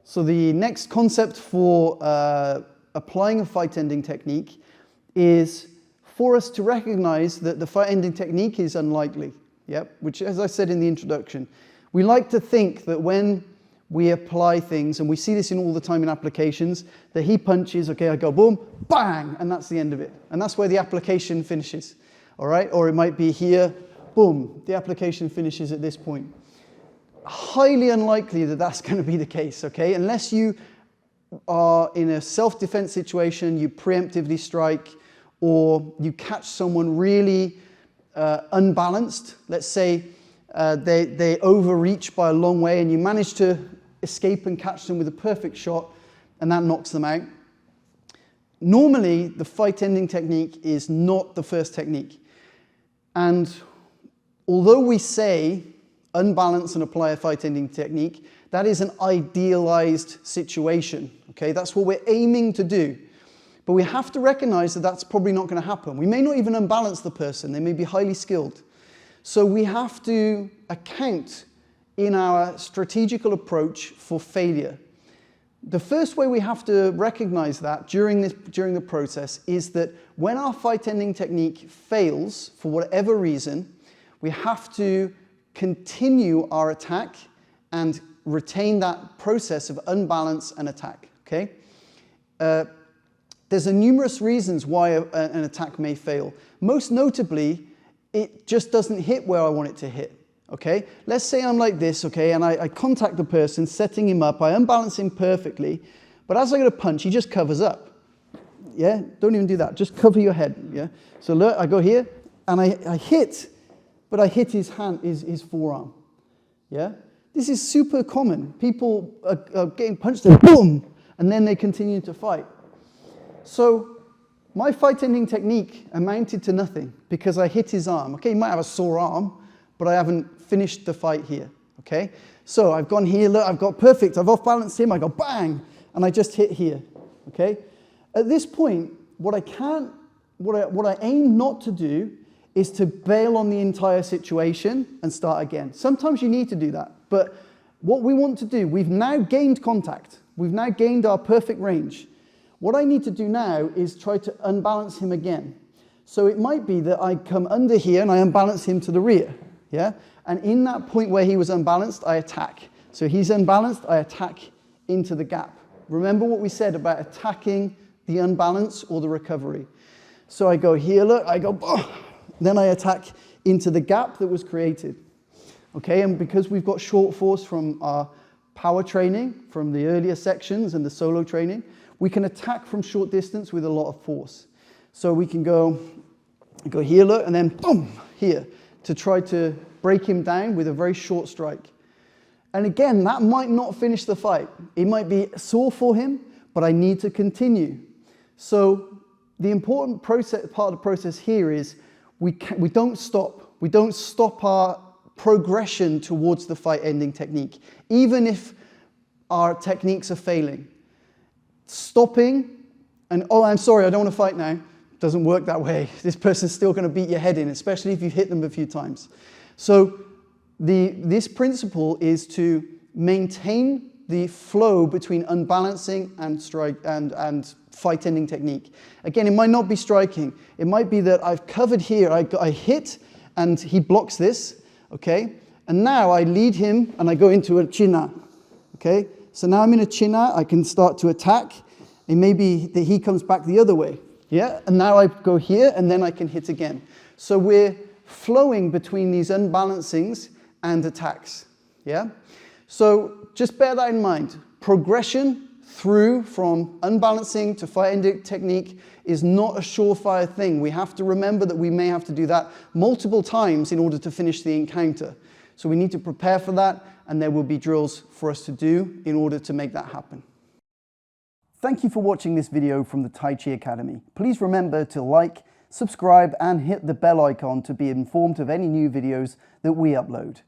So the next concept for applying a fight ending technique is for us to recognize that the fight ending technique is unlikely. Yep, which, as I said in the introduction, we like to think that when we apply things, and we see this in all the time in applications, that he punches, okay, I go boom, bang, and that's the end of it. And that's where the application finishes, all right? Or it might be here, boom, the application finishes at this point. Highly unlikely that that's going to be the case, okay? Unless you are in a self-defense situation, you preemptively strike, or you catch someone really unbalanced. Let's say they overreach by a long way and you manage to escape and catch them with a perfect shot, and that knocks them out. Normally, the fight ending technique is not the first technique. And although we say unbalance and apply a fight ending technique, that is an idealized situation, okay? That's what we're aiming to do. But we have to recognize that that's probably not going to happen. We may not even unbalance the person. They may be highly skilled. So we have to account in our strategical approach for failure. The first way we have to recognize that during the process is that when our fight ending technique fails for whatever reason, we have to continue our attack and retain that process of unbalance and attack, okay? There's numerous reasons why an attack may fail. Most notably, it just doesn't hit where I want it to hit, okay? Let's say I'm like this, okay, and I contact the person, setting him up, I unbalance him perfectly, but as I go to punch, he just covers up. Yeah, don't even do that, just cover your head, yeah? So look, I go here, and I hit, but I hit his hand, his forearm, yeah? This is super common. People are getting punched and boom, and then they continue to fight. So my fight ending technique amounted to nothing because I hit his arm. Okay, he might have a sore arm, but I haven't finished the fight here, okay? So I've gone here, look, I've got perfect, I've off-balanced him, I go bang, and I just hit here, okay? At this point, what I aim not to do is to bail on the entire situation and start again. Sometimes you need to do that, but what we want to do, we've now gained contact, we've now gained our perfect range. What I need to do now is try to unbalance him again. So it might be that I come under here and I unbalance him to the rear, yeah? And in that point where he was unbalanced, I attack. So he's unbalanced, I attack into the gap. Remember what we said about attacking the unbalance or the recovery. So I go here, look, I go, oh, then I attack into the gap that was created. Okay, and because we've got short force from our power training, from the earlier sections and the solo training, we can attack from short distance with a lot of force. So we can go here, look, and then boom, here, to try to break him down with a very short strike. And again, that might not finish the fight. It might be sore for him, but I need to continue. So the important part of the process here is we don't stop. We don't stop our progression towards the fight ending technique, even if our techniques are failing. Stopping and, oh, I'm sorry, I don't want to fight now, doesn't work that way. This person's still going to beat your head in, especially if you've hit them a few times. So this principle is to maintain the flow between unbalancing and strike and fight ending technique. Again, it might not be striking. It might be that I've covered here, I hit and he blocks this, okay? And now I lead him and I go into a china, okay? So now I'm in a china, I can start to attack, and maybe that he comes back the other way, yeah? And now I go here, and then I can hit again. So we're flowing between these unbalancings and attacks, yeah? So just bear that in mind. Progression through from unbalancing to fight ending technique is not a surefire thing. We have to remember that we may have to do that multiple times in order to finish the encounter. So we need to prepare for that, and there will be drills for us to do in order to make that happen. Thank you for watching this video from the Tai Chi Academy. Please remember to like, subscribe, and hit the bell icon to be informed of any new videos that we upload.